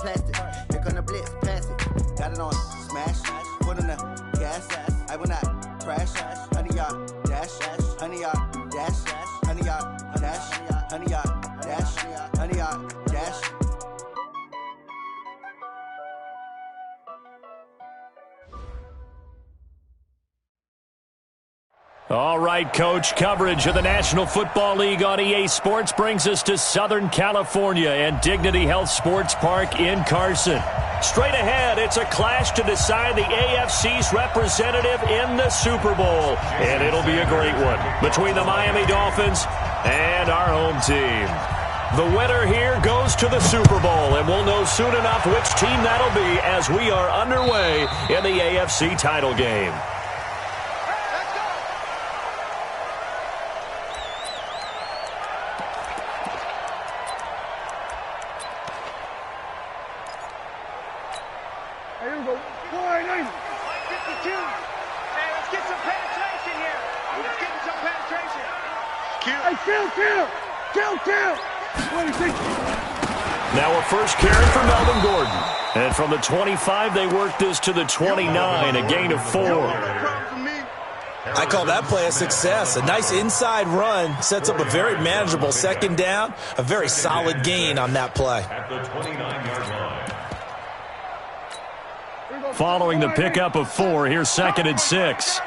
plastic. Here come the blitz, pass it. Got it on smash, put on the gas. I will not crash. 100-yard dash, 100-yard dash, 100-yard dash, 100-yard dash, 100-yard dash. All right, Coach, coverage of the National Football League on EA Sports brings us to Southern California and Dignity Health Sports Park in Carson. Straight ahead, it's a clash to decide the AFC's representative in the Super Bowl. And it'll be a great one between the Miami Dolphins and our home team. The winner here goes to the Super Bowl, and we'll know soon enough which team that'll be as we are underway in the AFC title game. Now a first carry for Melvin Gordon. And from the 25, they work this to the 29, a gain of 4. I call that play a success. A nice inside run sets up a very manageable second down, a very solid gain on that play. At the 29-yard line. Following the pickup of 4, here's 2nd and 6.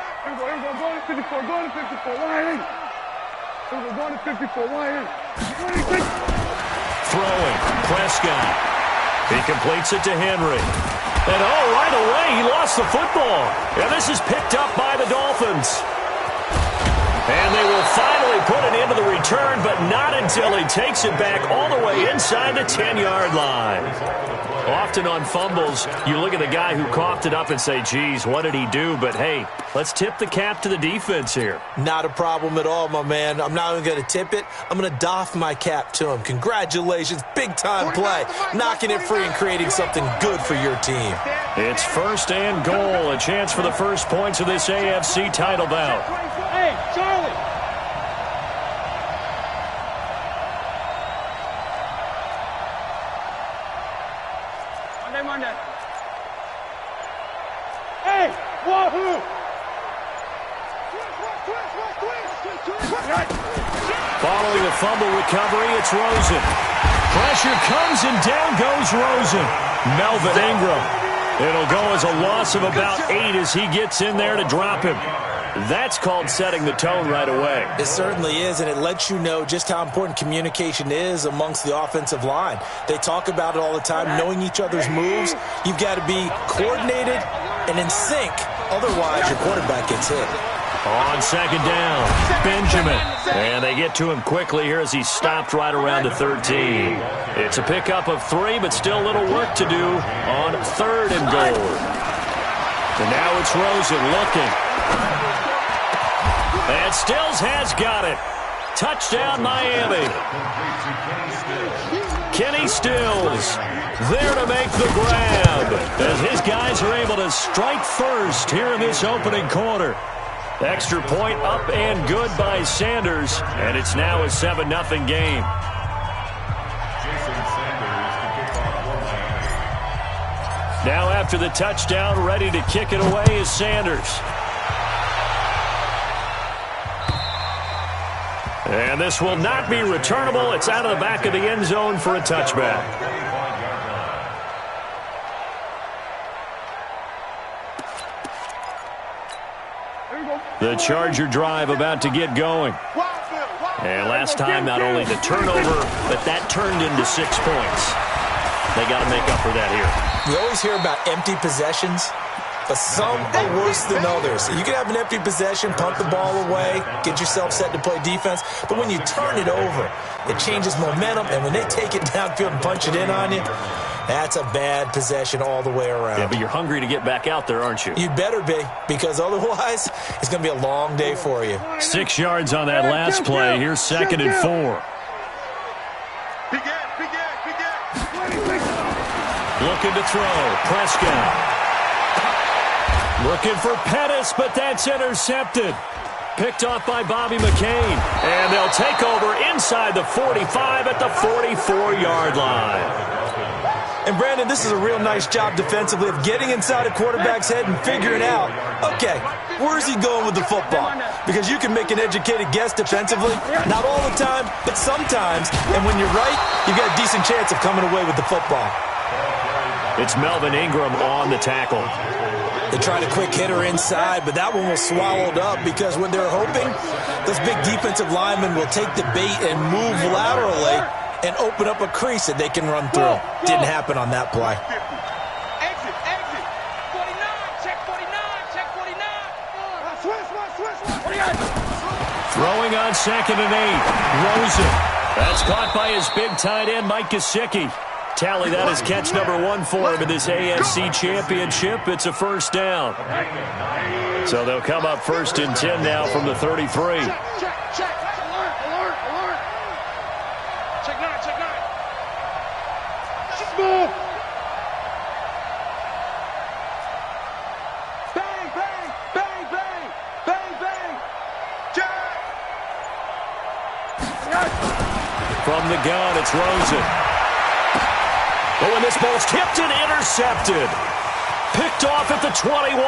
Throwing, Prescott. He completes it to Henry. And right away, he lost the football. And this is picked up by the Dolphins. And they will finally put it into the return, but not until he takes it back all the way inside the 10-yard line. Often on fumbles, you look at the guy who coughed it up and say, geez, what did he do? But, hey, let's tip the cap to the defense here. Not a problem at all, my man. I'm not even going to tip it. I'm going to doff my cap to him. Congratulations. Big-time play. Knocking it free and creating something good for your team. It's 1st and goal. A chance for the first points of this AFC title bout. Hey, Charlie. Monday. Hey, wahoo! Following the fumble recovery, it's Rosen. Pressure comes and down goes Rosen. Melvin Ingram. It'll go as a loss of about 8 as he gets in there to drop him. That's called setting the tone right away. It certainly is, and it lets you know just how important communication is amongst the offensive line. They talk about it all the time, knowing each other's moves. You've got to be coordinated and in sync. Otherwise, your quarterback gets hit. On 2nd down, Benjamin. And they get to him quickly here as he's stopped right around the 13. It's a pickup of 3, but still a little work to do on 3rd and goal. And now it's Rosen looking. And Stills has got it. Touchdown, Miami. Kenny Stills there to make the grab as his guys are able to strike first here in this opening quarter. Extra point up and good by Sanders, and it's now a 7-0 game. Now after the touchdown, ready to kick it away is Sanders. And this will not be returnable. It's out of the back of the end zone for a touchback. The Charger drive about to get going. And last time, not only the turnover, but that turned into 6 points. They got to make up for that here. We always hear about empty possessions, but some are worse than others. You can have an empty possession, punt the ball away, get yourself set to play defense, but when you turn it over, it changes momentum, and when they take it downfield and punch it in on you, that's a bad possession all the way around. Yeah, but you're hungry to get back out there, aren't you? You better be, because otherwise, it's going to be a long day for you. 6 yards on that last play. Here's 2nd and 4. Looking to throw. Prescott. Looking for Pettis, but that's intercepted. Picked off by Bobby McCain. And they'll take over inside the 45 at the 44-yard line. And, Brandon, this is a real nice job defensively of getting inside a quarterback's head and figuring out, okay, where's he going with the football? Because you can make an educated guess defensively, not all the time, but sometimes. And when you're right, you've got a decent chance of coming away with the football. It's Melvin Ingram on the tackle. They tried a quick hitter inside, but that one was swallowed up because when they're hoping, those big defensive linemen will take the bait and move laterally and open up a crease that they can run through. Didn't happen on that play. Exit, exit. 49, check 49, check 49. Switch. Throwing on 2nd and 8. Rosen. That's caught by his big tight end, Mike Gesicki. Tally, that is catch number 1 for him in this AFC Championship. It's a first down. So they'll come up 1st and 10 now from the 33. Check. Alert. Check 9. Just move. Bang. Check. From the gun, it's Rosen. Oh, and this ball's tipped and intercepted. Picked off at the 21.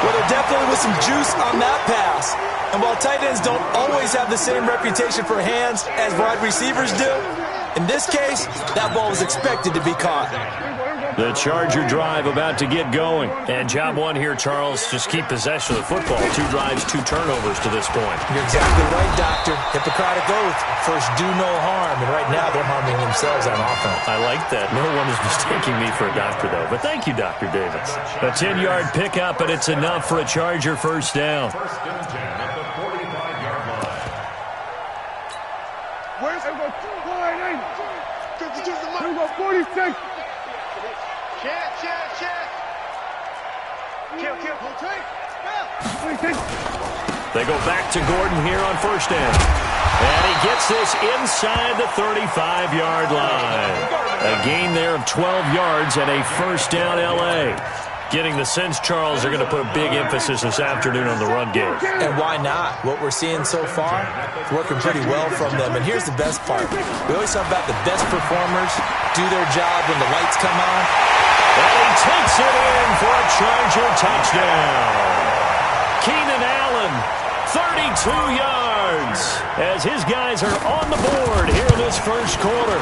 Well, there definitely was some juice on that pass. And while tight ends don't always have the same reputation for hands as wide receivers do, in this case, that ball was expected to be caught. The Charger drive about to get going. And job 1 here, Charles, just keep possession of the football. 2 drives, 2 turnovers to this point. You're exactly right, Doctor. Hippocratic oath. First, do no harm. And right now, they're harming themselves on offense. I like that. No one is mistaking me for a doctor, though. But thank you, Dr. Davis. A 10-yard pickup, and it's enough for a Charger first down. Where's it? 46. Kill. They go back to Gordon here on first down. And he gets this inside the 35-yard line. A gain there of 12 yards and a first down L.A. Getting the sense, Charles, they're going to put a big emphasis this afternoon on the run game. And why not? What we're seeing so far, it's working pretty well from them. And here's the best part. We always talk about the best performers do their job when the lights come on. And he takes it in for a Charger touchdown. Keenan Allen, 32 yards, as his guys are on the board here in this first quarter.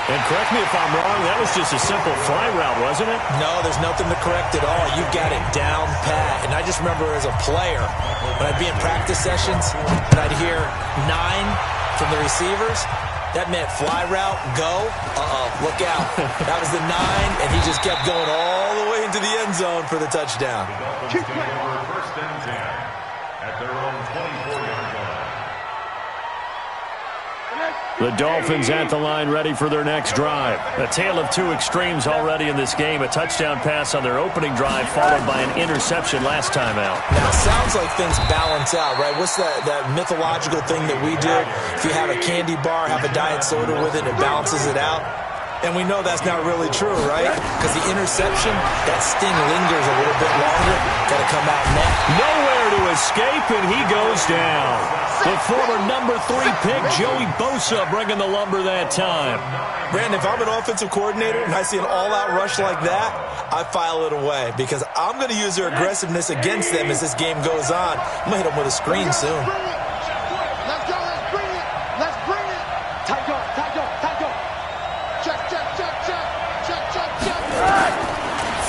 And correct me if I'm wrong, that was just a simple fly route, wasn't it? No, there's nothing to correct at all. You've got it down pat. And I just remember as a player, when I'd be in practice sessions, and I'd hear 9 from the receivers, that meant fly route, go. Look out. That was the 9, and he just kept going all the way into the end zone for the touchdown. First and 10 at their own 24-yard line. The Dolphins at the line ready for their next drive. A tale of 2 extremes already in this game. A touchdown pass on their opening drive followed by an interception last time out. Now, it sounds like things balance out, right? What's that mythological thing that we do? If you have a candy bar, have a diet soda with it, it balances it out. And we know that's not really true, right? Because the interception, that sting lingers a little bit longer. Got to come out net. Nowhere to escape, and he goes down. The former number 3 pick, Joey Bosa, bringing the lumber that time. Brandon, if I'm an offensive coordinator and I see an all-out rush like that, I file it away because I'm going to use their aggressiveness against them as this game goes on. I'm going to hit them with a screen soon. Let's go. Let's bring it. Tight go. Check.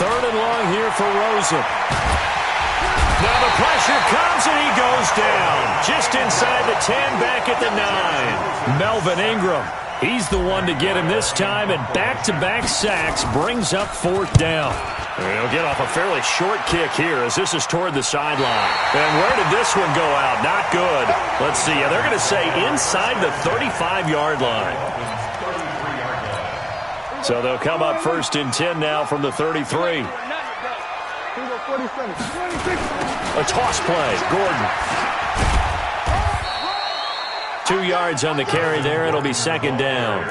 3rd and long here for Rosen. Now the pressure comes and he goes down. Just inside the 10, back at the 9. Melvin Ingram. He's the one to get him this time, and back-to-back sacks brings up 4th down. He'll get off a fairly short kick here as this is toward the sideline. And where did this one go out? Not good. Let's see. They're going to say inside the 35-yard line. So they'll come up 1st and 10 now from the 33. A toss play. Gordon. 2 yards on the carry there. It'll be 2nd down.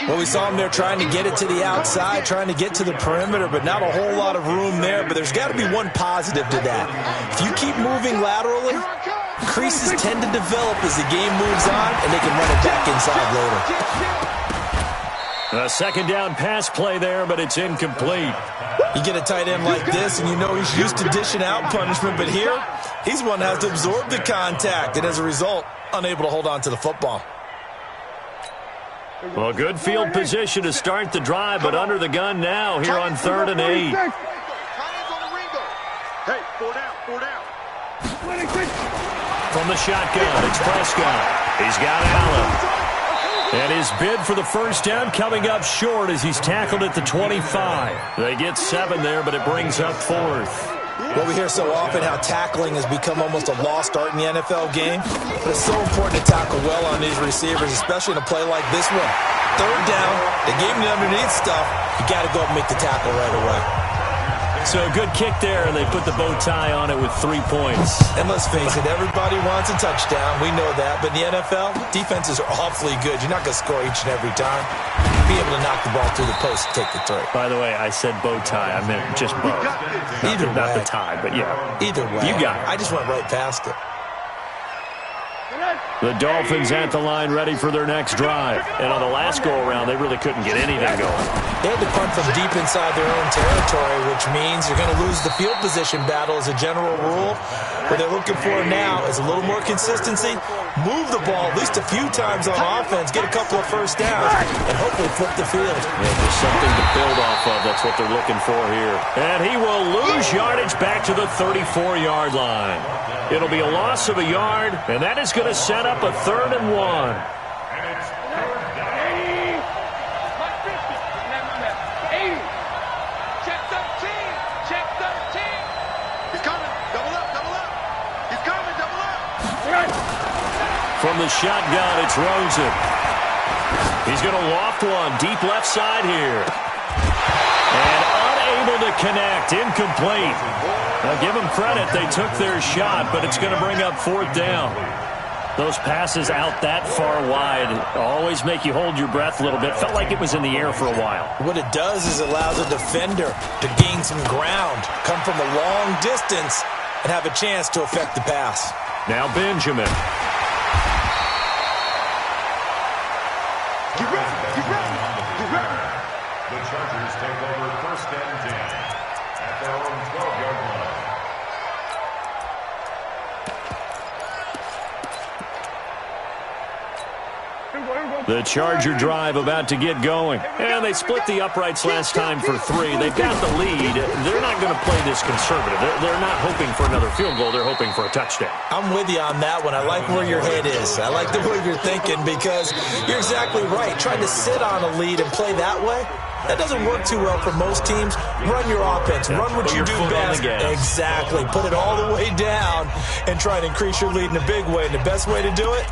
Well, we saw him there trying to get it to the outside, trying to get to the perimeter, but not a whole lot of room there. But there's got to be one positive to that. If you keep moving laterally, Creases tend to develop as the game moves on, and they can run it back inside later. A second down pass play there, but it's incomplete. You get a tight end like this, and you know he's used to dishing out punishment, but here, he's one that has to absorb the contact, and as a result, unable to hold on to the football. Well, good field position to start the drive, but under the gun now here on 3rd and 8. Hey, 4 down, 4 down. From the shotgun, it's Prescott. He's got Allen. And his bid for the first down coming up short as he's tackled at the 25. They get 7 there, but it brings up 4th. Well, we hear so often how tackling has become almost a lost art in the NFL game, but it's so important to tackle well on these receivers, especially in a play like this one. 3rd down, they gave him the underneath stuff. You got to go up and make the tackle right away. So a good kick there, and they put the bow tie on it with 3 points. And let's face it, everybody wants a touchdown. We know that. But in the NFL, defenses are awfully good. You're not going to score each and every time. Be able to knock the ball through the post and take the 3. By the way, I said bow tie. I meant just bow. Either way. Not the tie, but yeah. Either way. You got it. I just went right past it. The Dolphins at the line ready for their next drive. And on the last go-around, they really couldn't get anything going. They had to punt from deep inside their own territory, which means you're going to lose the field position battle as a general rule. What they're looking for now is a little more consistency, move the ball at least a few times on offense, get a couple of first downs, and hopefully flip the field. Yeah, there's something to build off of. That's what they're looking for here. And he will lose yardage back to the 34-yard line. It'll be a loss of a yard, and that is going to set up a 3rd and 1. Check 13. Check 13. He's coming. Double up, double up. He's coming, double up. From the shotgun, it's Rosen. He's going to loft one deep left side here. And unable to connect. Incomplete. Now, give them credit. They took their shot, but it's going to bring up 4th down. Those passes out that far wide always make you hold your breath a little bit. Felt like it was in the air for a while. What it does is it allows a defender to gain some ground, come from a long distance, and have a chance to affect the pass. Now Benjamin. Get ready, get ready, get ready. The Chargers take over 1st and 10 at their own 12-yard line. The Charger drive about to get going. And they split the uprights last time for 3. They've got the lead. They're not going to play this conservative. They're not hoping for another field goal. They're hoping for a touchdown. I'm with you on that one. I like where your head is. I like the way you're thinking because you're exactly right. Trying to sit on a lead and play that way, that doesn't work too well for most teams. Run your offense. Run what you do best. Exactly. Put it all the way down and try to increase your lead in a big way. And the best way to do it,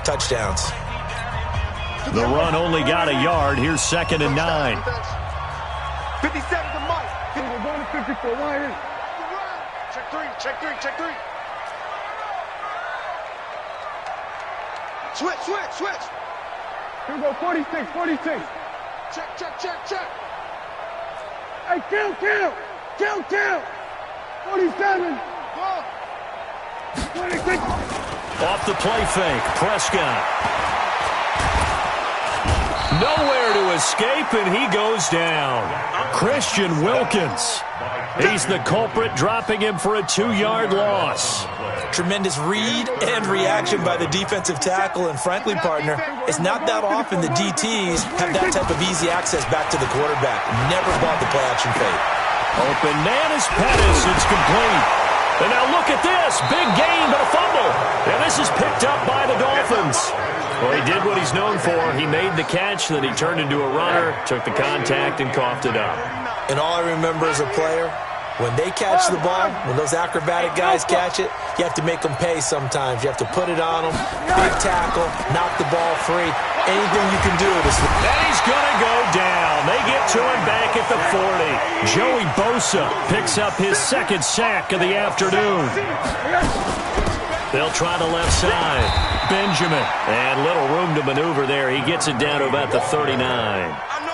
touchdowns. The run only got a yard. Here's 2nd and 9. 57 to Mike. 54 Lions. Check 3, check 3, check 3. Switch. Here we go, 46. Check. Hey, count. 47. 26. Off the play fake, Prescott. Nowhere to escape, and he goes down. Christian Wilkins. He's the culprit, dropping him for a 2-yard loss. Tremendous read and reaction by the defensive tackle, and frankly, partner, it's not that often the DTs have that type of easy access back to the quarterback. Never bought the play-action fake. Open man is Pettis. It's complete. And now look at this. Big gain, but a fumble. And this is picked up by the Dolphins. Well, he did what he's known for. He made the catch, then he turned into a runner, took the contact, and coughed it up. And all I remember as a player, when they catch the ball, when those acrobatic guys catch it, you have to make them pay sometimes. You have to put it on them, big tackle, knock the ball free. Anything you can do to... And he's going to go down. They get to him back at the 40. Joey Bosa picks up his 2nd sack of the afternoon. They'll try the left side. Benjamin. And little room to maneuver there. He gets it down to about the 39.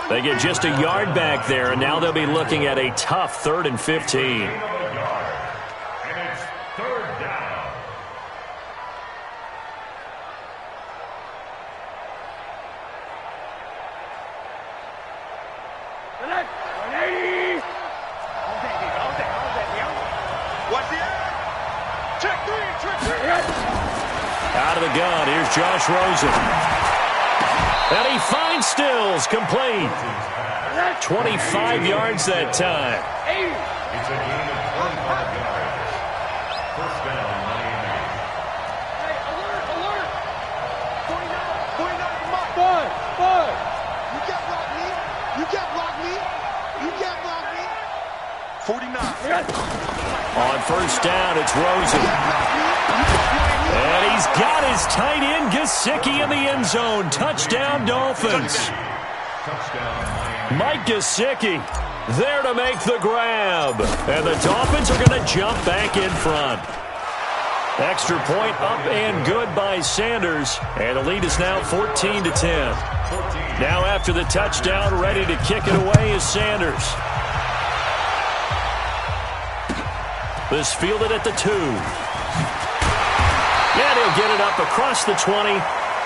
They get just a yard back there, and now they'll be looking at a tough 3rd and 15. And it's 3rd down. What's the end? Check three. Out of the gun, here's Josh Rosen. And he finds Stills, complete. 25 yards that time. It's a gain of 25 yards. First down, Miami. Hey, alert. 49 from Mike. Five. You can't block me. You can't block me. 49. On first down, it's Rosen. And he's got his tight end, Gesicki, in the end zone. Touchdown, Dolphins. Touchdown, Miami. Mike Gesicki there to make the grab. And the Dolphins are going to jump back in front. Extra point up and good by Sanders. And the lead is now 14-10. Now after the touchdown, ready to kick it away is Sanders. This fielded at the 2. And he'll get it up across the 20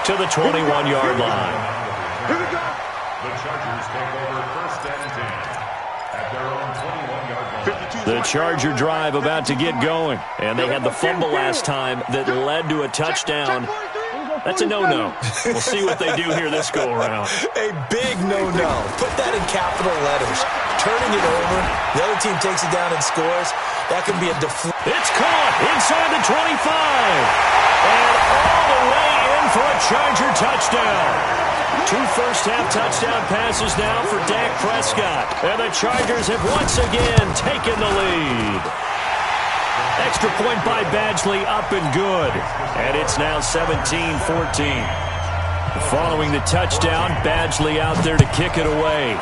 to the 21-yard line. Here we go. The Chargers take over first and 10 at their own 21-yard line. The Charger drive about to get going. And they had the fumble last time that led to a touchdown. That's a no-no. We'll see what they do here this go-around. A big no-no. Put that in capital letters. Turning it over. The other team takes it down and scores. That could be a It's caught inside the 25. And all the way in for a Charger touchdown. 2 first-half touchdown passes now for Dak Prescott. And the Chargers have once again taken the lead. Extra point by Badgley, up and good. And it's now 17-14. Following the touchdown, Badgley out there to kick it away.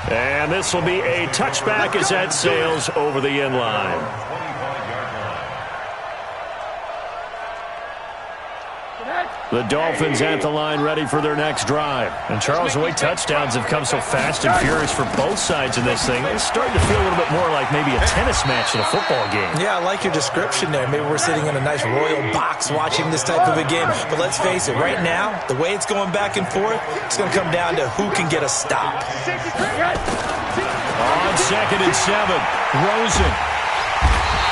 And this will be a touchback as that sails over the end line. The Dolphins at the line ready for their next drive. And Charles, the way touchdowns have come so fast and furious for both sides in this thing, it's starting to feel a little bit more like maybe a tennis match in a football game. Yeah, I like your description there. Maybe we're sitting in a nice royal box watching this type of a game. But let's face it, right now, the way it's going back and forth, it's going to come down to who can get a stop. On 2nd and 7, Rosen.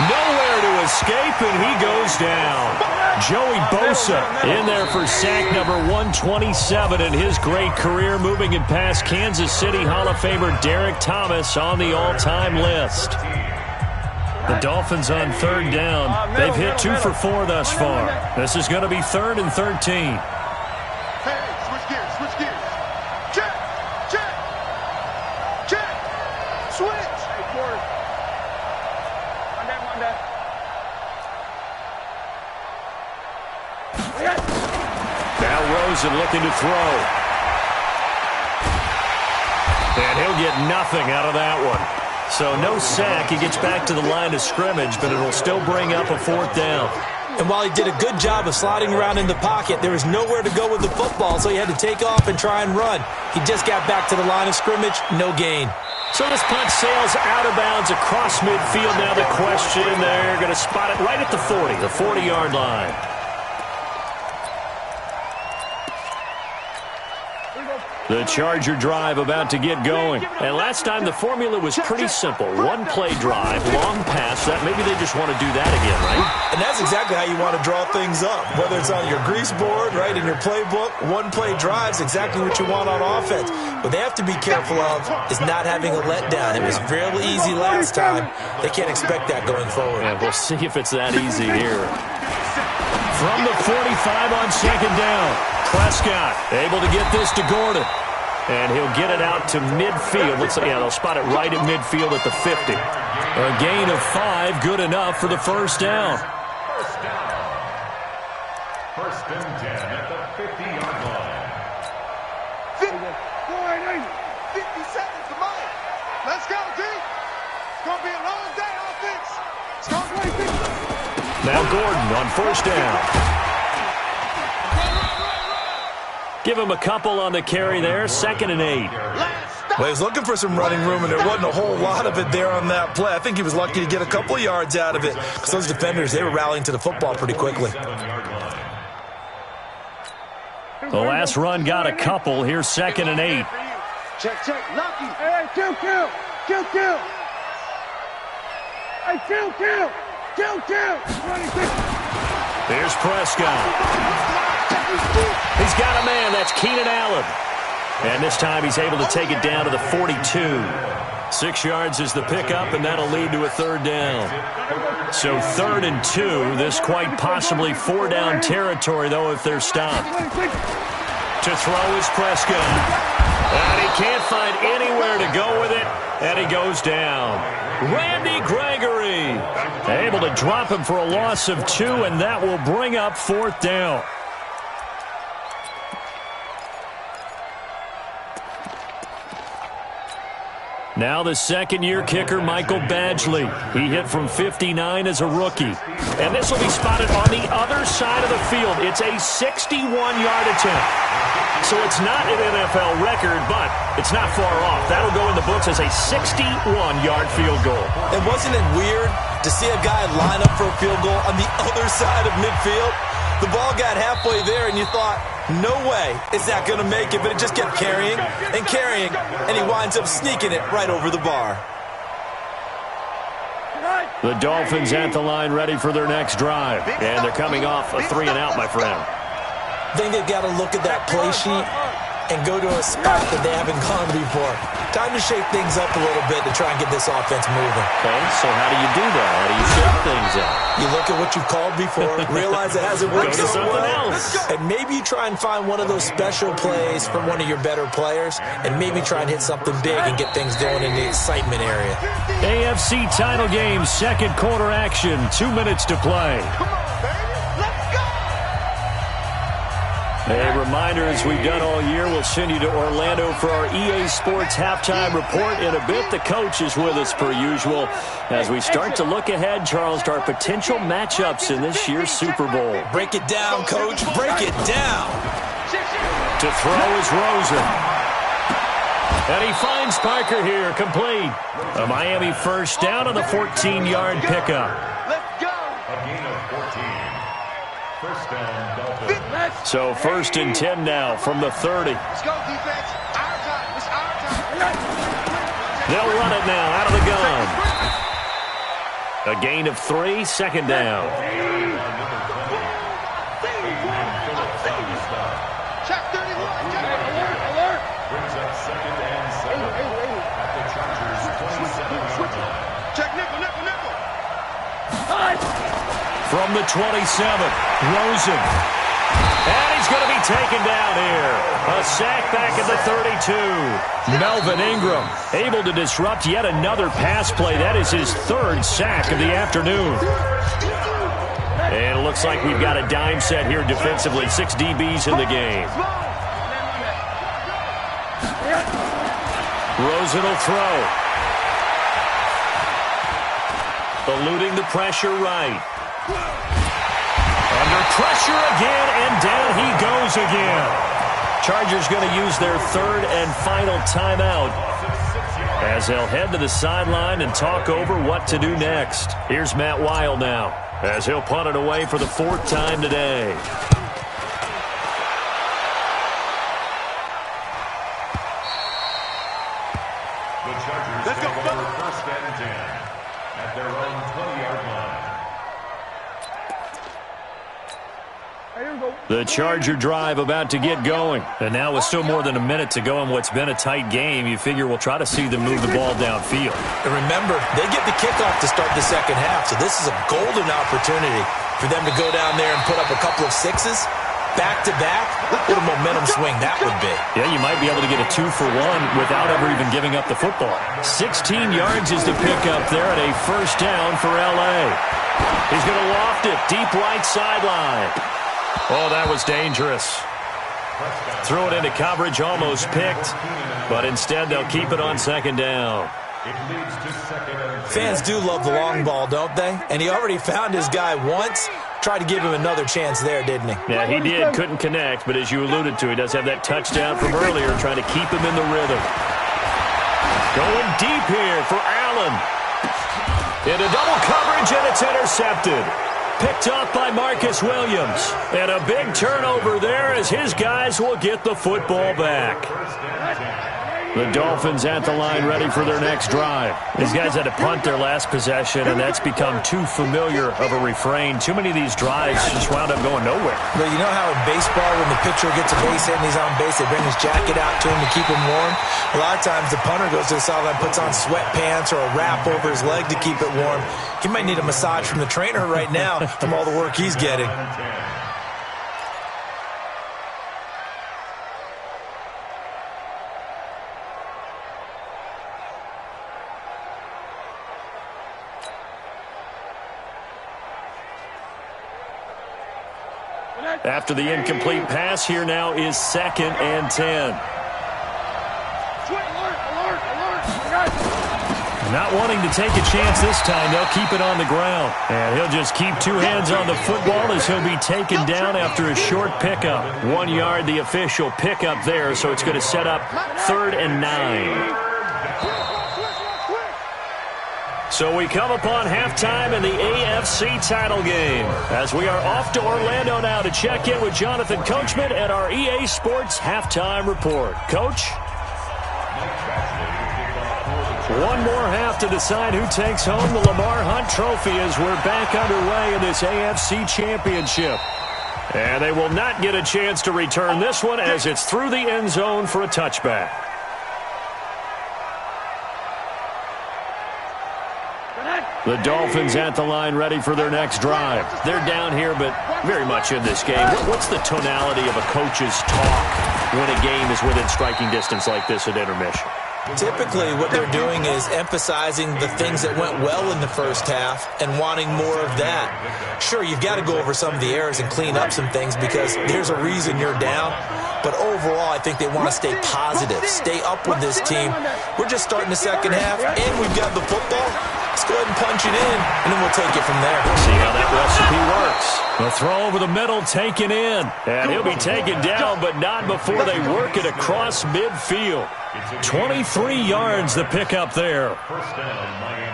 Nowhere to escape, and he goes down. Joey Bosa in there for sack number 127 in his great career, moving it past Kansas City Hall of Famer Derek Thomas on the all-time list. The Dolphins on 3rd down. They've hit 2 for 4 thus far. This is going to be 3rd and 13. Hey, switch gears. Check. Switch. Hey, quarter. On that. Now Rosen looking to throw. And he'll get nothing out of that one. So no sack. He gets back to the line of scrimmage, but it'll still bring up a 4th down. And while he did a good job of sliding around in the pocket, there was nowhere to go with the football, so he had to take off and try and run. He just got back to the line of scrimmage, no gain. So this punt sails out of bounds across midfield. Now the question, they're going to spot it right at the 40, the 40-yard line. The Charger drive about to get going. And last time the formula was pretty simple. 1-play drive, long pass. That maybe they just want to do that again, right? And that's exactly how you want to draw things up. Whether it's on your grease board, right, in your playbook, 1-play drive's exactly what you want on offense. What they have to be careful of is not having a letdown. It was fairly easy last time. They can't expect that going forward. Yeah, we'll see if it's that easy here. From the 45 on 2nd down. Prescott able to get this to Gordon. And he'll get it out to midfield. They'll spot it right at midfield at the 50. A gain of 5, good enough for the 1st down. First and 10 at the 50-yard line. 50 seconds to mine. Let's go, D. It's going to be a long day, offense. It's going to be Now Gordon on 1st down. Give him a couple on the carry there. 2nd and 8. Well, he was looking for some running room, and there wasn't a whole lot of it there on that play. I think he was lucky to get a couple yards out of it because those defenders, they were rallying to the football pretty quickly. The last run got a couple. Here's 2nd and 8. Check, lucky. Hey, kill. Hey, kill. 26. Here's Prescott. He's got a man. That's Keenan Allen. And this time he's able to take it down to the 42. 6 yards is the pickup, and that'll lead to a 3rd down. So 3rd and 2. This quite possibly 4-down territory, though, if they're stopped. To throw is Prescott. And he can't find anywhere to go with it, and he goes down. Randy Gregory able to drop him for a loss of 2, and that will bring up 4th down. Now the second-year kicker, Michael Badgley. He hit from 59 as a rookie. And this will be spotted on the other side of the field. It's a 61-yard attempt. So it's not an NFL record, but it's not far off. That'll go in the books as a 61-yard field goal. And wasn't it weird to see a guy line up for a field goal on the other side of midfield? The ball got halfway there, and you thought, no way is that going to make it, but it just kept carrying, and he winds up sneaking it right over the bar. The Dolphins at the line ready for their next drive, and they're coming off a 3-and-out, my friend. I think they've got to look at that play sheet and go to a spot that they haven't gone before. Time to shake things up a little bit to try and get this offense moving. Okay, so how do you do that? How do you shake things up? You look at what you've called before, realize it hasn't worked Go to so something well, else. and maybe you try and find one of those special plays from one of your better players, and maybe try and hit something big and get things going in the excitement area. AFC title game, second quarter action, 2 minutes to play. A reminder, as we've done all year, we'll send you to Orlando for our EA Sports halftime report. In a bit, the coach is with us per usual as we start to look ahead, Charles, to our potential matchups in this year's Super Bowl. Break it down, Coach. Break it down. To throw is Rosen. And he finds Parker here, complete. A Miami first down on the 14-yard pickup. Let's go. A gain of 14. First down, Dolphins. So 1st and 10 now from the 30. Let's go, defense. Our time. It's our time. They'll run it now out of the gun. A gain of 3, 2nd down. Check 31. Alert. Brings up 2nd and 7 at the Chargers' 27-yard line. Check nickel. From the 27, Rosen. And he's going to be taken down here. A sack back at the 32. Melvin Ingram able to disrupt yet another pass play. That is his 3rd sack of the afternoon. And it looks like we've got a dime set here defensively. 6 DBs in the game. Rosen will throw. Eluding the pressure right. Under pressure again, and down he goes again. Chargers going to use their 3rd and final timeout as they'll head to the sideline and talk over what to do next. Here's Matt Weil now as he'll punt it away for the 4th time today. The Chargers take over 1st and 10 at their own 20-yard line. The Charger drive about to get going. And now with still more than a minute to go in what's been a tight game, you figure we'll try to see them move the ball downfield. And remember, they get the kickoff to start the second half, so this is a golden opportunity for them to go down there and put up a couple of 6s. Back-to-back, what a momentum swing that would be. Yeah, you might be able to get a 2-for-1 without ever even giving up the football. 16 yards is the pickup there at a 1st down for L.A. He's going to loft it deep right sideline. Oh, that was dangerous. Threw it into coverage, almost picked, but instead they'll keep it on 2nd down. It leads to 2nd and 10. Fans do love the long ball, don't they? And he already found his guy once. Tried to give him another chance there, didn't he? Yeah, he did. Couldn't connect, but as you alluded to, he does have that touchdown from earlier, trying to keep him in the rhythm. Going deep here for Allen. Into double coverage, and it's intercepted. Picked off by Marcus Williams. And a big turnover there as his guys will get the football back. The Dolphins at the line ready for their next drive. These guys had to punt their last possession, and that's become too familiar of a refrain. Too many of these drives just wound up going nowhere. But you know how in baseball, when the pitcher gets a base hit and he's on base, they bring his jacket out to him to keep him warm? A lot of times the punter goes to the sideline, puts on sweatpants or a wrap over his leg to keep it warm. He might need a massage from the trainer right now from all the work he's getting. After the incomplete pass, here now is 2nd and 10. Not wanting to take a chance this time, they'll keep it on the ground. And he'll just keep two hands on the football as he'll be taken down after a short pickup. 1 yard, the official pickup there, so it's going to set up 3rd and 9. So we come upon halftime in the AFC title game as we are off to Orlando now to check in with Jonathan Coachman and our EA Sports halftime report. Coach? One more half to decide who takes home the Lamar Hunt Trophy as we're back underway in this AFC Championship. And they will not get a chance to return this one as it's through the end zone for a touchback. The Dolphins at the line ready for their next drive. They're down here, but very much in this game. What's the tonality of a coach's talk when a game is within striking distance like this at intermission? Typically, what they're doing is emphasizing the things that went well in the first half and wanting more of that. Sure, you've got to go over some of the errors and clean up some things because there's a reason you're down. But overall, I think they want to stay positive, stay up with this team. We're just starting the second half, and we've got the football. Let's go ahead and punch it in, and then we'll take it from there. See how that recipe works. The throw over the middle taken in. And he'll be taken down, but not before they work it across midfield. 23 yards the pickup there. First down, Miami.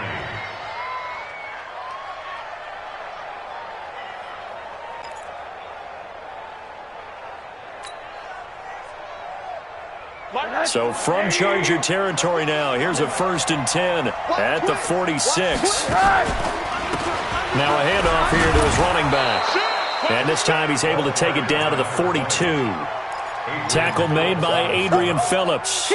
So from Charger territory now, here's a 1st and 10 at the 46. Now a handoff here to his running back. And this time he's able to take it down to the 42. Tackle made by Adrian Phillips.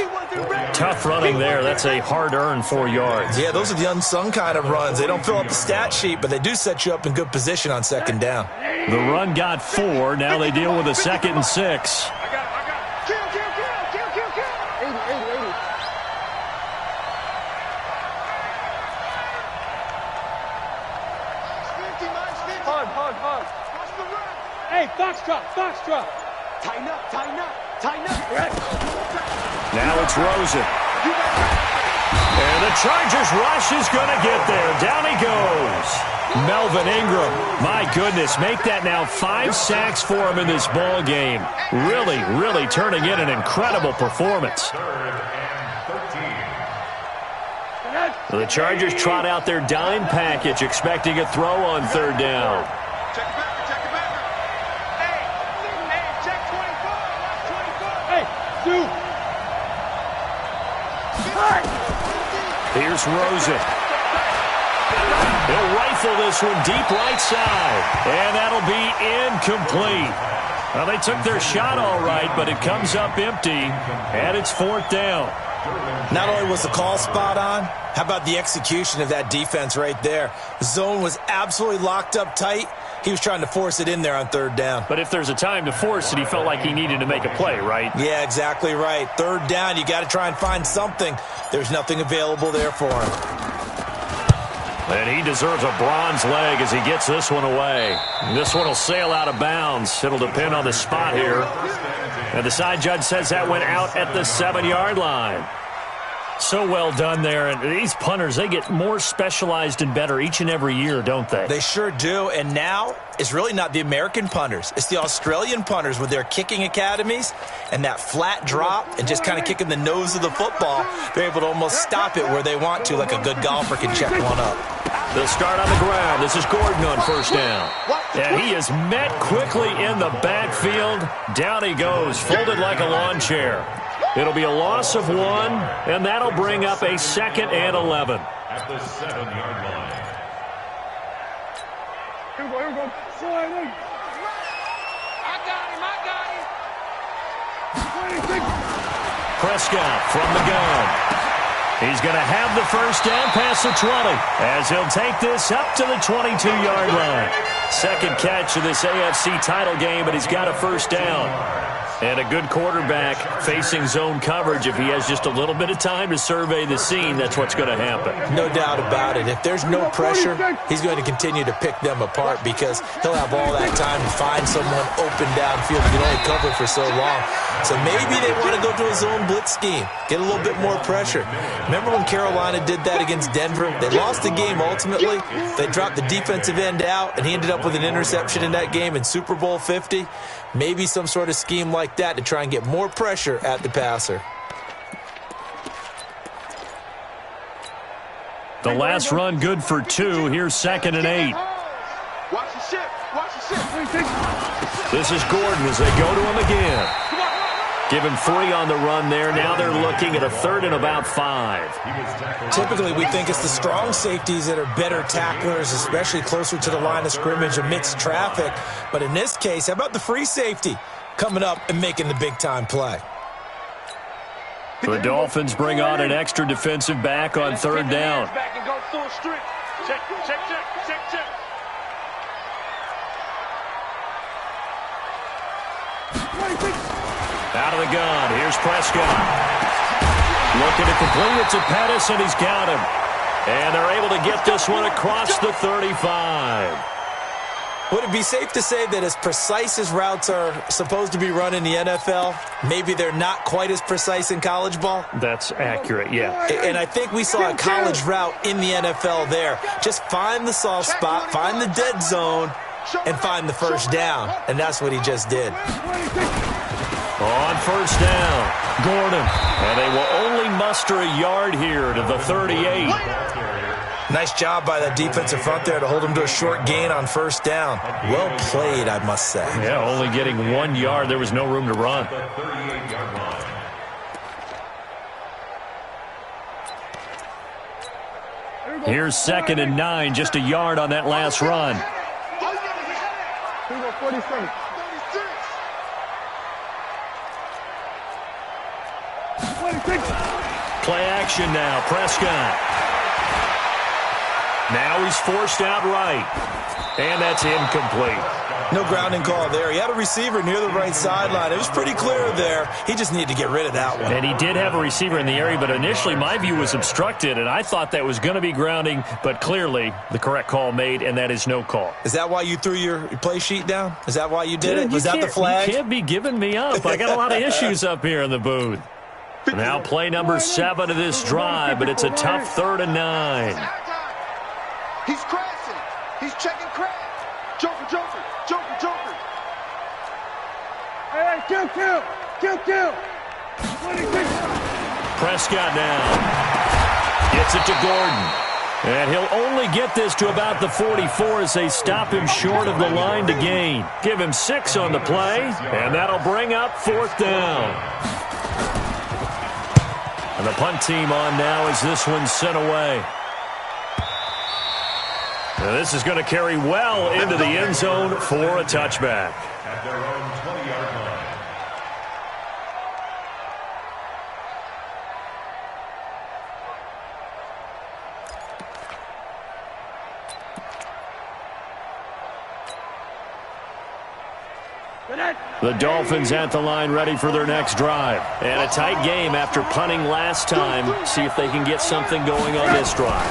Tough running there. That's a hard-earned 4 yards. Yeah, those are the unsung kind of runs. They don't fill up the stat sheet, but they do set you up in good position on second down. The run got 4. Now they deal with a 2nd and 6. Hey, foxtrot. Tighten up. Now it's Rosen. And the Chargers rush is going to get there. Down he goes. Melvin Ingram. My goodness, make that now 5 sacks for him in this ball game. Really turning in an incredible performance. The Chargers trot out their dime package, expecting a throw on 3rd down. Check it back. Hey, check 25. Hey, dude. Here's Rosen. He'll rifle this one deep right side. And that'll be incomplete. Well, they took their shot all right, but it comes up empty. And it's 4th down. Not only was the call spot on, how about the execution of that defense right there? The zone was absolutely locked up tight. He was trying to force it in there on 3rd down. But if there's a time to force it, he felt like he needed to make a play, right? Yeah, exactly right. 3rd down, you got to try and find something. There's nothing available there for him. And he deserves a bronze leg as he gets this one away. This one will sail out of bounds. It'll depend on the spot here. And the side judge says that went out at the 7-yard line. So well done there. And these punters, they get more specialized and better each and every year, don't they? They sure do. And now it's really not the American punters. It's the Australian punters with their kicking academies and that flat drop and just kind of kicking the nose of the football. They're able to almost stop it where they want to, like a good golfer can check one up. They'll start on the ground. This is Gordon on first down. And he is met quickly in the backfield. Down he goes, folded like a lawn chair. It'll be a loss of 1, and that'll bring up a 2nd and 11. At the 7-yard line. Here we go. Slide in. I got him. Prescott from the gun. He's going to have the first down past the 20 as he'll take this up to the 22-yard line. Second catch of this AFC title game, but he's got a first down. And a good quarterback facing zone coverage. If he has just a little bit of time to survey the scene, that's what's going to happen. No doubt about it. If there's no pressure, he's going to continue to pick them apart because he'll have all that time to find someone open downfield. He can only cover for so long. So maybe they want to go to a zone blitz scheme, get a little bit more pressure. Remember when Carolina did that against Denver? They lost the game ultimately. They dropped the defensive end out, and he ended up with an interception in that game in Super Bowl 50. Maybe some sort of scheme like that to try and get more pressure at the passer. The last run good for 2. Here's 2nd and 8. Watch the ship. Watch the ship. This is Gordon as they go to him again. Give him 3 on the run there. Now they're looking at a 3rd and about 5. Typically, we think it's the strong safeties that are better tacklers, especially closer to the line of scrimmage amidst traffic. But in this case, how about the free safety coming up and making the big-time play? The Dolphins bring on an extra defensive back on 3rd down. Back and go full strength. Check. Out of the gun. Here's Prescott. Looking to complete it to Pettis, and he's got him. And they're able to get this one across the 35. Would it be safe to say that as precise as routes are supposed to be run in the NFL, maybe they're not quite as precise in college ball? That's accurate, yeah. And I think we saw a college route in the NFL there. Just find the soft spot, find the dead zone, and find the first down. And that's what he just did. On first down, Gordon. And they will only muster a yard here to the 38. Nice job by that defensive front there to hold him to a short gain on first down. Well played, I must say. Yeah, only getting 1 yard. There was no room to run. Here's 2nd and 9, just a yard on that last run. 47. Play action now, Prescott. Now he's forced out right. And that's incomplete. No grounding call there. He had a receiver near the right sideline. It was pretty clear there. He just needed to get rid of that one. And he did have a receiver in the area, but initially my view was obstructed, and I thought that was going to be grounding, but clearly the correct call made, and that is no call. Is that why you threw your play sheet down? Is that why you did it? Was that the flag? You can't be giving me up. I got a lot of issues up here in the booth. Now play number 7 of this drive, but it's a tough 3rd and 9. He's crashing. He's checking crash. Joker. Hey, kill. 26. Prescott now. Gets it to Gordon. And he'll only get this to about the 44 as they stop him short of the line to gain. Give him 6 on the play, and that'll bring up 4th down. And the punt team on now as this one's sent away. Now this is going to carry well into the end zone for a touchback. At their own 20-yard line. The Dolphins at the line ready for their next drive. And a tight game after punting last time. See if they can get something going on this drive.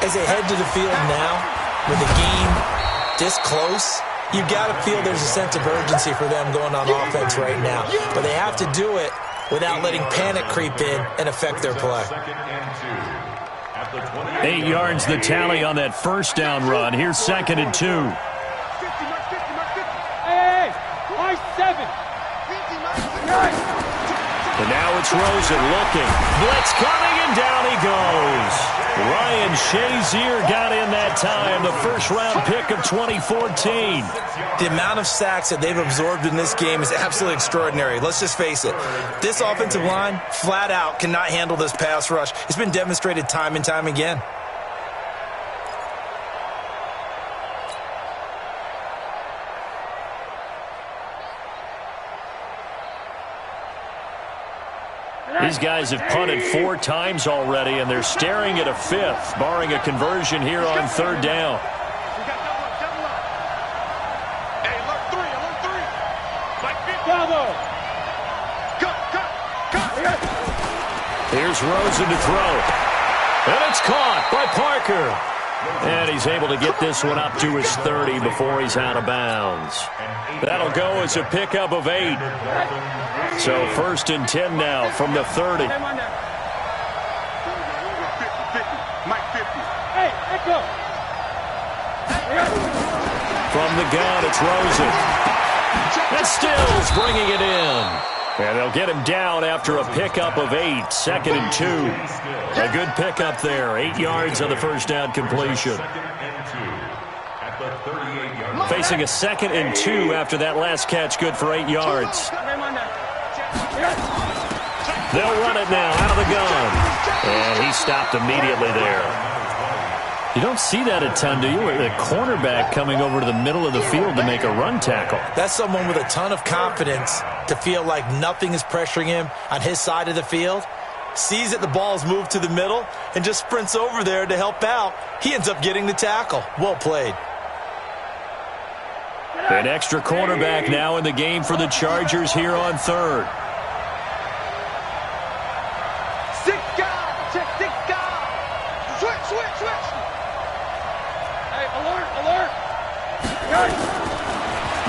As they head to the field now, with the game this close, you've got to feel there's a sense of urgency for them going on offense right now. But they have to do it without letting panic creep in and affect their play. 8 yards the tally on that first down run. Here's 2nd and 2. Hey, 7. And now it's Rosen looking. Blitz coming, and down he goes. Ryan Shazier got in that time, the first-round pick of 2014. The amount of sacks that they've absorbed in this game is absolutely extraordinary. Let's just face it. This offensive line, flat out, cannot handle this pass rush. It's been demonstrated time and time again. These guys have punted 4 times already, and they're staring at a 5th, barring a conversion here on 3rd down. Hey, alert 3, alert 3. Mike 50. Bravo. Cut. Here's Rosen to throw. And it's caught by Parker. And he's able to get this one up to his 30 before he's out of bounds. That'll go as a pickup of 8. So 1st and 10 now from the 30. 50, Mike 50. Hey, echo. From the gun, it's Rosen. And Stills bringing it in. And they'll get him down after a pickup of 8, 2nd and 2. A good pickup there, 8 yards on the first down completion. Facing a 2nd and 2 after that last catch, good for 8 yards. They'll run it now out of the gun. And he stopped immediately there. You don't see that a ton, do you? The cornerback coming over to the middle of the field to make a run tackle. That's someone with a ton of confidence to feel like nothing is pressuring him on his side of the field. Sees that the ball's moved to the middle and just sprints over there to help out. He ends up getting the tackle. Well played. An extra cornerback now in the game for the Chargers here on 3rd. 6 guys. Check 6 guys. Switch. Hey, alert.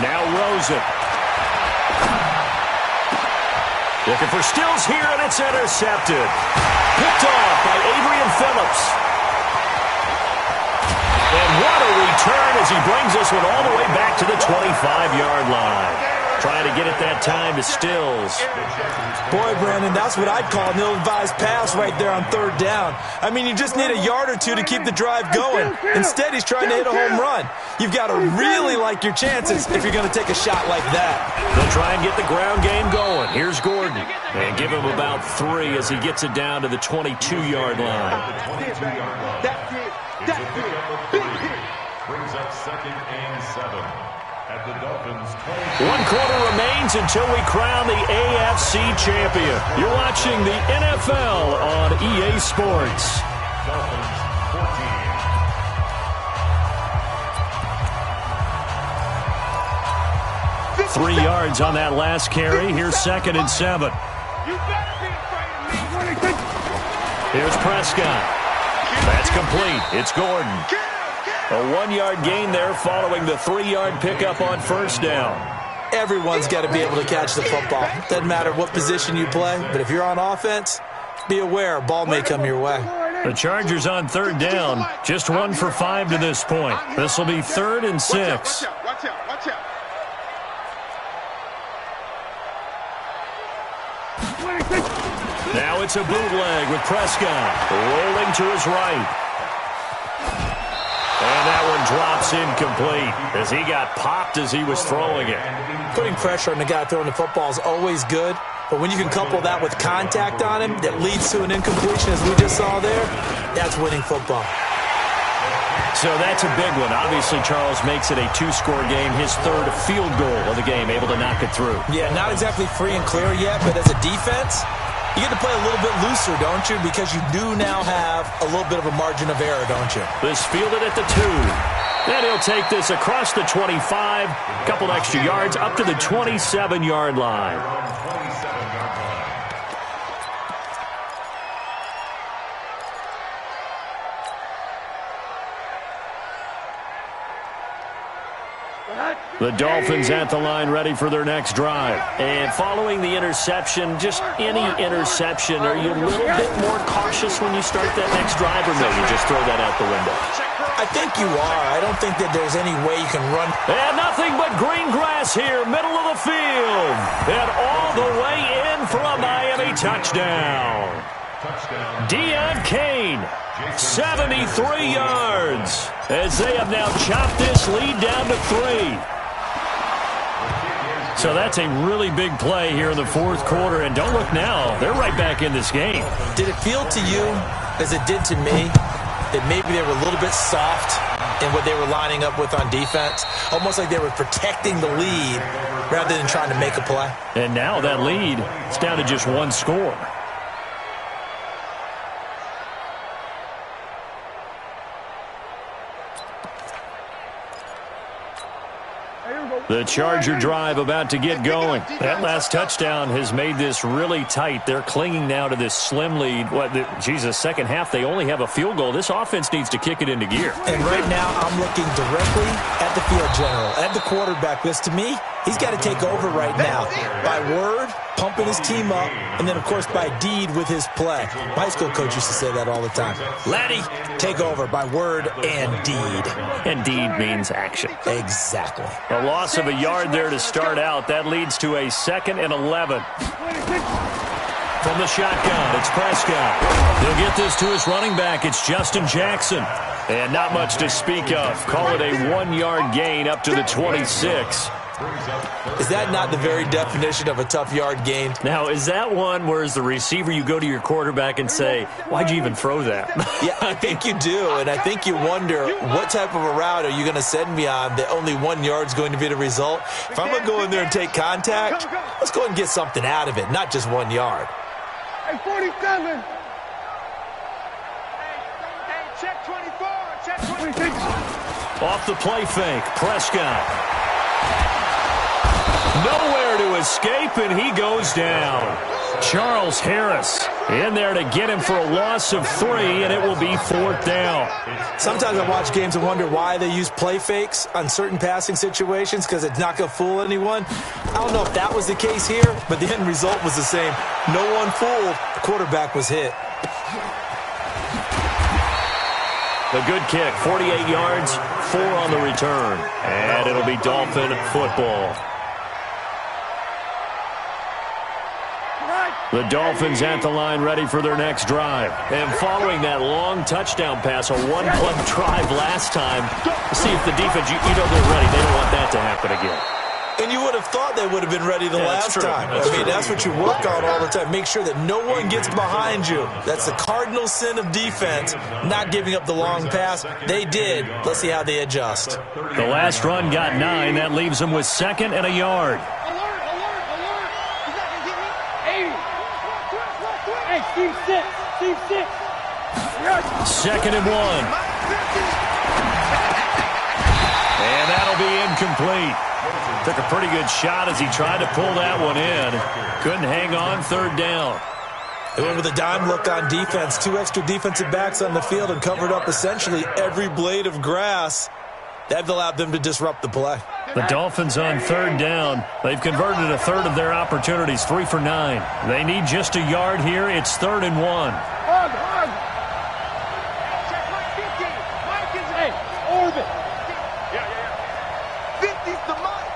Now Rosen. Looking for Stills here, and it's intercepted. Picked off by Adrian Phillips. And what a return as he brings this one all the way back to the 25-yard line. Trying to get it that time to Stills. Boy, Brandon, that's what I'd call an ill-advised pass right there on 3rd down. I mean, you just need a yard or two to keep the drive going. Instead, he's trying to hit a home run. You've got to really like your chances if you're going to take a shot like that. They'll try and get the ground game going. Here's Gordon. And give him about 3 as he gets it down to the 22-yard line. Brings up 2nd and 7. At the Dolphins 20. 1 quarter remains until we crown the AFC champion. You're watching the NFL on EA Sports. Dolphins 14. 3 yards on that last carry. Here's 2nd and 7. You better be afraid of me. Here's Prescott. That's complete. It's Gordon. A 1-yard gain there following the 3-yard pickup on 1st down. Everyone's got to be able to catch the football. Doesn't matter what position you play, but if you're on offense, be aware a ball may come your way. The Chargers on 3rd down, just 1 for 5 to this point. This will be 3rd and 6. Watch out. Now it's a bootleg with Prescott rolling to his right. And that one drops incomplete as he got popped as he was throwing it. Putting pressure on the guy throwing the football is always good, but when you can couple that with contact on him that leads to an incompletion as we just saw there, that's winning football. So that's a big one. Obviously, Charles makes it a 2-score game, his 3rd field goal of the game, able to knock it through. Yeah, not exactly free and clear yet, but as a defense, you get to play a little bit looser, don't you? Because you do now have a little bit of a margin of error, don't you? This fielded at the 2. Then he'll take this across the 25, a couple extra yards, up to the 27-yard line. The Dolphins at the line ready for their next drive. And following the interception, just any interception, are you a little bit more cautious when you start that next drive, or no, you just throw that out the window? I think you are. I don't think that there's any way you can run. And nothing but green grass here, middle of the field. And all the way in for a Miami touchdown. Deion Kane, 73 yards, as they have now chopped this lead down to 3. So that's a really big play here in the fourth quarter, and don't look now. They're right back in this game. Did it feel to you, as it did to me, that maybe they were a little bit soft in what they were lining up with on defense? Almost like they were protecting the lead rather than trying to make a play. And now that lead is down to just one score. The Charger drive about to get going. That last touchdown has made this really tight. They're clinging now to this slim lead. Second half, they only have a field goal. This offense needs to kick it into gear. And right now, I'm looking directly at the field general, at the quarterback. Because to me, he's got to take over right now. By word, pumping his team up, and then, of course, by deed with his play. My high school coach used to say that all the time. Laddie, take over by word and deed. And deed means action. Exactly. A loss of a yard there to start out. That leads to a 2nd and 11. From the shotgun, it's Prescott. He'll get this to his running back. It's Justin Jackson. And not much to speak of. Call it a 1-yard gain up to the 26. Is that not the very definition of a tough yard gain? Now, is that one where as the receiver you go to your quarterback and say, why'd you even throw that? Yeah, I think you do, and I think you wonder what type of a route are you going to send me on that only 1 yard's going to be the result? If I'm going to go in there and take contact, let's go and get something out of it, not just 1 yard. Hey, 47. Hey, check 24. Check 26. Off the play fake, Prescott. Nowhere to escape, and he goes down. Charles Harris in there to get him for a loss of 3, and it will be 4th down. Sometimes I watch games and wonder why they use play fakes on certain passing situations, because it's not going to fool anyone. I don't know if that was the case here, but the end result was the same. No one fooled. The quarterback was hit. A good kick, 48 yards, 4 on the return. And it'll be Dolphin football. The Dolphins at the line ready for their next drive. And following that long touchdown pass, a one-play drive last time, see if the defense, you know they're ready. They don't want that to happen again. And you would have thought they would have been ready the last time. That's what you work on all the time. Make sure that no one gets behind you. That's the cardinal sin of defense, not giving up the long pass. They did. Let's see how they adjust. The last run got 9. That leaves them with 2nd and a yard. Steve 6. 2nd and 1. And that'll be incomplete. Took a pretty good shot as he tried to pull that one in. Couldn't hang on, 3rd down. They went with a dime look on defense. 2 extra defensive backs on the field and covered up essentially every blade of grass. That allowed them to disrupt the play. The Dolphins on 3rd down. They've converted a third of their opportunities, 3 for 9. They need just a yard here. It's 3rd and 1. Hug. Hey, orbit. Yeah. 50's the mark.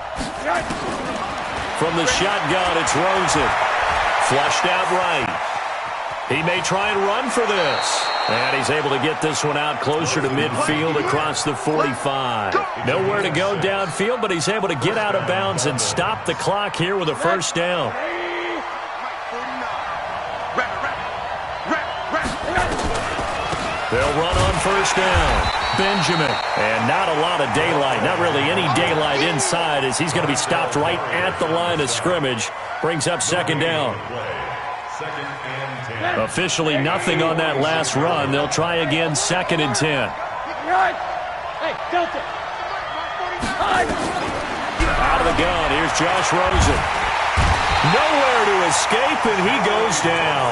From the shotgun, it's Rosen. Flushed out right. He may try and run for this. And he's able to get this one out closer to midfield across the 45. Nowhere to go downfield, but he's able to get out of bounds and stop the clock here with a 1st down. They'll run on 1st down. Benjamin. And not a lot of daylight. Not really any daylight inside as he's going to be stopped right at the line of scrimmage. Brings up 2nd down. Officially nothing on that last run. They'll try again, 2nd and 10. Hey, Delta. Out of the gun, here's Josh Rosen. Nowhere to escape, and he goes down.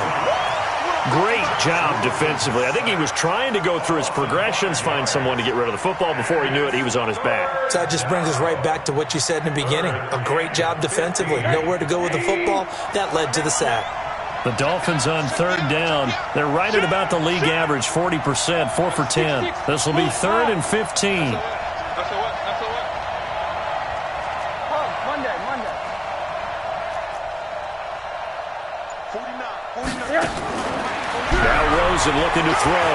Great job defensively. I think he was trying to go through his progressions, find someone to get rid of the football. Before he knew it, he was on his back. So that just brings us right back to what you said in the beginning. A great job defensively. Nowhere to go with the football. That led to the sack. The Dolphins on 3rd down. They're right at about the league average, 40%, 4 for 10. This will be 3rd and 15. That's a what? Monday. 49. Now Rosen looking to throw.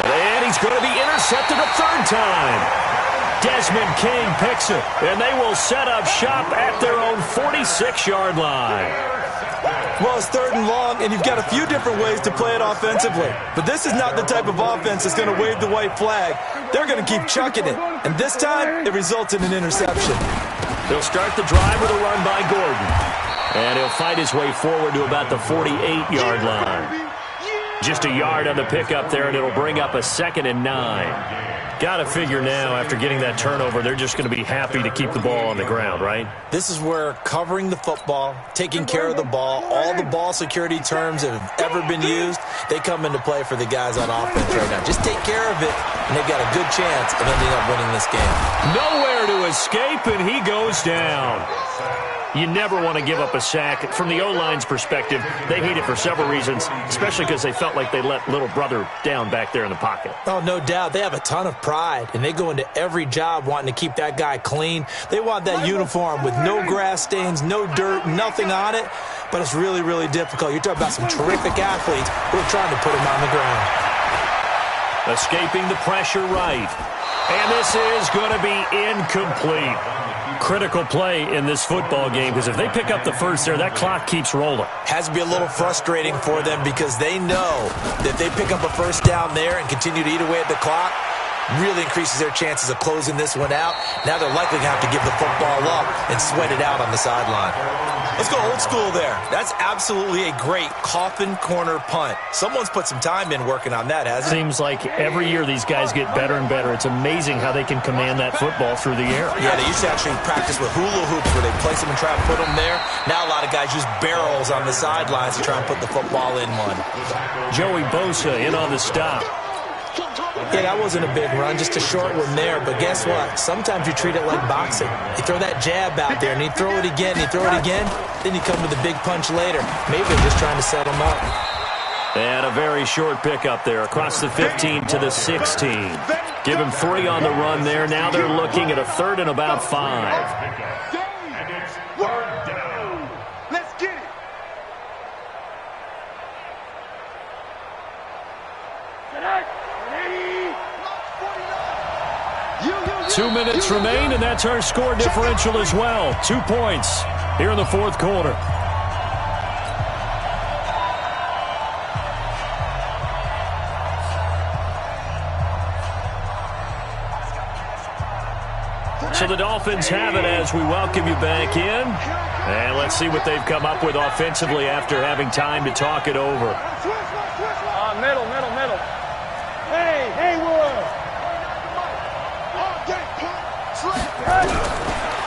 And he's going to be intercepted a third time. Desmond King picks it, and they will set up shop at their own 46-yard line. Well, it's 3rd and long, and you've got a few different ways to play it offensively. But this is not the type of offense that's going to wave the white flag. They're going to keep chucking it. And this time, it results in an interception. They'll start the drive with a run by Gordon. And he'll fight his way forward to about the 48-yard line. Just a yard on the pickup there, and it'll bring up a 2nd and 9. Got to figure now, after getting that turnover, they're just going to be happy to keep the ball on the ground, right? This is where covering the football, taking care of the ball, all the ball security terms that have ever been used, they come into play for the guys on offense right now. Just take care of it, and they've got a good chance of ending up winning this game. Nowhere to escape, and he goes down. You never want to give up a sack. From the O-line's perspective, they hate it for several reasons, especially because they felt like they let little brother down back there in the pocket. Oh, no doubt. They have a ton of pride, and they go into every job wanting to keep that guy clean. They want that uniform with no grass stains, no dirt, nothing on it, but it's really, really difficult. You're talking about some terrific athletes who are trying to put him on the ground. Escaping the pressure right. And this is going to be incomplete. Critical play in this football game, because if they pick up the first there, that clock keeps rolling. Has to be a little frustrating for them because they know that if they pick up a first down there and continue to eat away at the clock, really increases their chances of closing this one out. Now they're likely going to have to give the football up and sweat it out on the sideline. Let's go old school there. That's absolutely a great coffin corner punt. Someone's put some time in working on that, hasn't it? Seems like every year these guys get better and better. It's amazing how they can command that football through the air. Yeah, they used to actually practice with hula hoops where they place them and try to put them there. Now a lot of guys use barrels on the sidelines to try and put the football in one. Joey Bosa in on the stop. Yeah, that wasn't a big run, just a short one there. But guess what? Sometimes you treat it like boxing. You throw that jab out there, and you throw it again, and you throw it again, then you come with a big punch later. Maybe they're just trying to set them up. And a very short pickup there across the 15 to the 16. Give him 3 on the run there. Now they're looking at a 3rd and about 5. Let's get it. 2 minutes remain, and that's our score differential as well. 2 points here in the 4th quarter. So the Dolphins have it as we welcome you back in. And let's see what they've come up with offensively after having time to talk it over. Middle. Hey, Wood.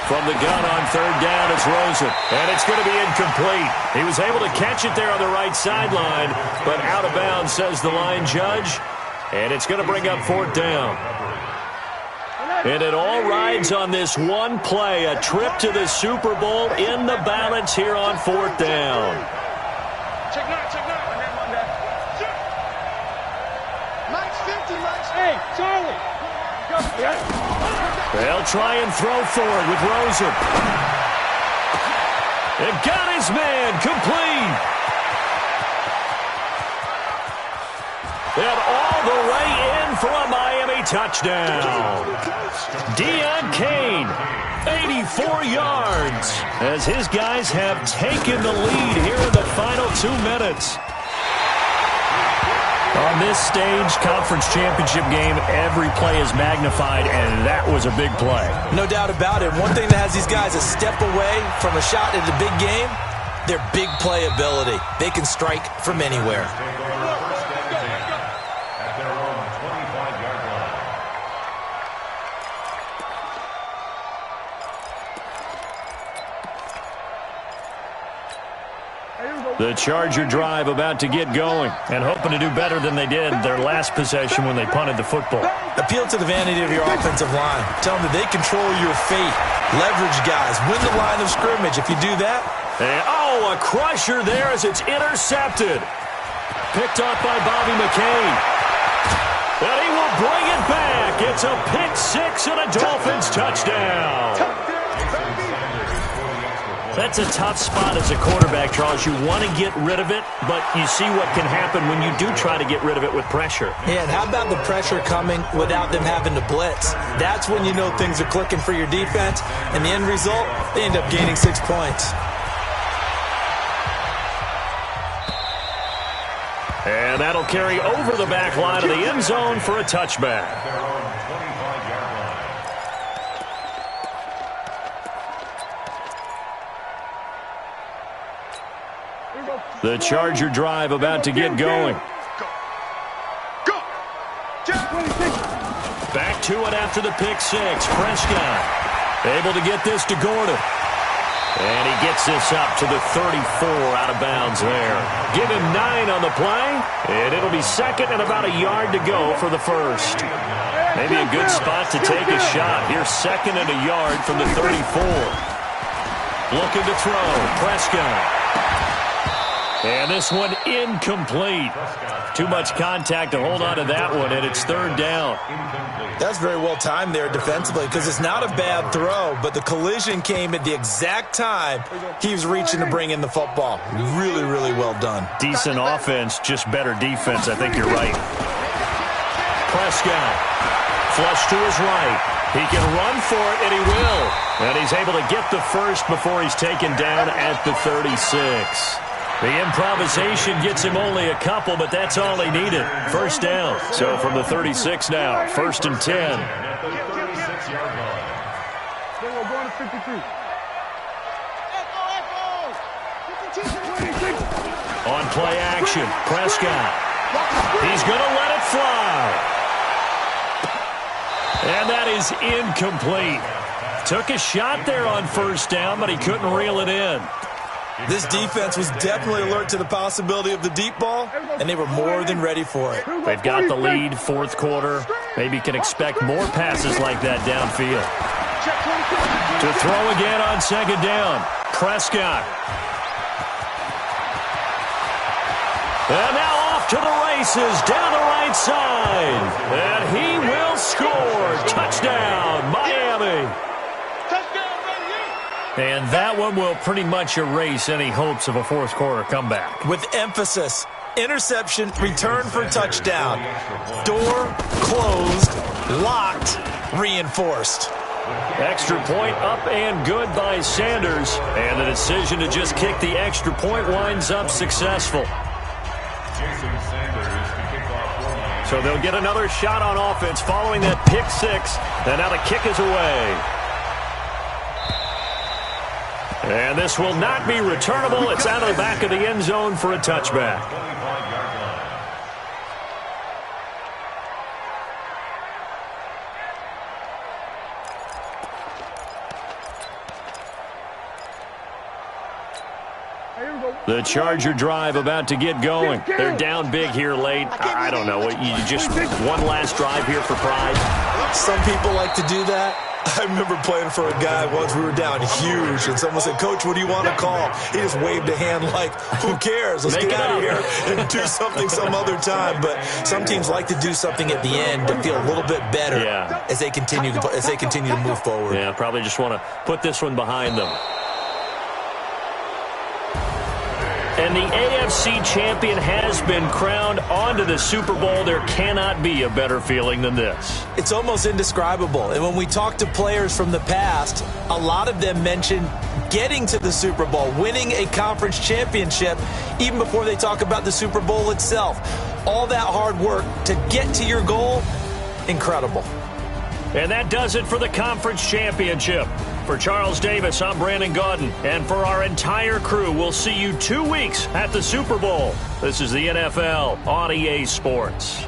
From the gun on 3rd down, it's Rosen. And it's going to be incomplete. He was able to catch it there on the right sideline, but out of bounds, says the line judge. And it's going to bring up 4th down. And it all rides on this one play, a trip to the Super Bowl in the balance here on 4th down. Check 9. Mike's 50, Mike's. Hey, Charlie. They'll try and throw forward with Rosen. And got his man complete. And all the way in for a Miami touchdown. Deon Cain, 84 yards, as his guys have taken the lead here in the final 2 minutes. On this stage, conference championship game, every play is magnified, and that was a big play. No doubt about it. One thing that has these guys a step away from a shot at the big game, their big play ability. They can strike from anywhere. The Charger drive about to get going and hoping to do better than they did their last possession when they punted the football. Appeal to the vanity of your offensive line. Tell them that they control your fate. Leverage guys. Win the line of scrimmage. If you do that. And, a crusher there as it's intercepted. Picked off by Bobby McCain. And he will bring it back. It's a pick 6 and a Dolphins touchdown. That's a tough spot as a quarterback, Charles. You want to get rid of it, but you see what can happen when you do try to get rid of it with pressure. Yeah, and how about the pressure coming without them having to blitz? That's when you know things are clicking for your defense, and the end result, they end up gaining 6 points. And that'll carry over the back line of the end zone for a touchback. The Charger drive about to get going. Back to it after the pick six. Prescott able to get this to Gordon. And he gets this up to the 34 out of bounds there. Give him 9 on the play, and it'll be second and about a yard to go for the first. Maybe a good spot to take a shot. Here's second and a yard from the 34. Looking to throw. Prescott. And this one incomplete. Too much contact to hold on to that one, and it's third down. That's very well timed there defensively because it's not a bad throw, but the collision came at the exact time he was reaching to bring in the football. Really, really well done. Decent offense, just better defense. I think you're right. Prescott, flush to his right. He can run for it, and he will. And he's able to get the first before he's taken down at the 36. The improvisation gets him only a couple, but that's all he needed. First down. So from the 36 now, first and 10. On play action, Prescott. He's going to let it fly. And that is incomplete. Took a shot there on first down, but he couldn't reel it in. This defense was definitely alert to the possibility of the deep ball, and they were more than ready for it. They've got the lead, fourth quarter. Maybe can expect more passes like that downfield. To throw again on second down. Prescott. And now off to the races down the right side. And he will score. Touchdown, Miami. And that one will pretty much erase any hopes of a fourth quarter comeback. With emphasis, interception, return for touchdown. Door closed, locked, reinforced. Extra point up and good by Sanders. And the decision to just kick the extra point winds up successful. So they'll get another shot on offense following that pick six. And now the kick is away. And this will not be returnable. It's out of the back of the end zone for a touchback. The Charger drive about to get going. They're down big here late. I don't know. You just one last drive here for pride? Some people like to do that. I remember playing for a guy once. We were down huge, and someone said, "Coach, what do you want to call?" He just waved a hand like, "Who cares? Let's get out of here and do something some other time." But some teams like to do something at the end to feel a little bit better as they continue to move forward. Yeah, probably just want to put this one behind them. And the AFC champion has been crowned onto the Super Bowl. There cannot be a better feeling than this. It's almost indescribable. And when we talk to players from the past, a lot of them mention getting to the Super Bowl, winning a conference championship, even before they talk about the Super Bowl itself. All that hard work to get to your goal, incredible. And that does it for the conference championship. For Charles Davis, I'm Brandon Gaudin. And for our entire crew, we'll see you 2 weeks at the Super Bowl. This is the NFL on EA Sports.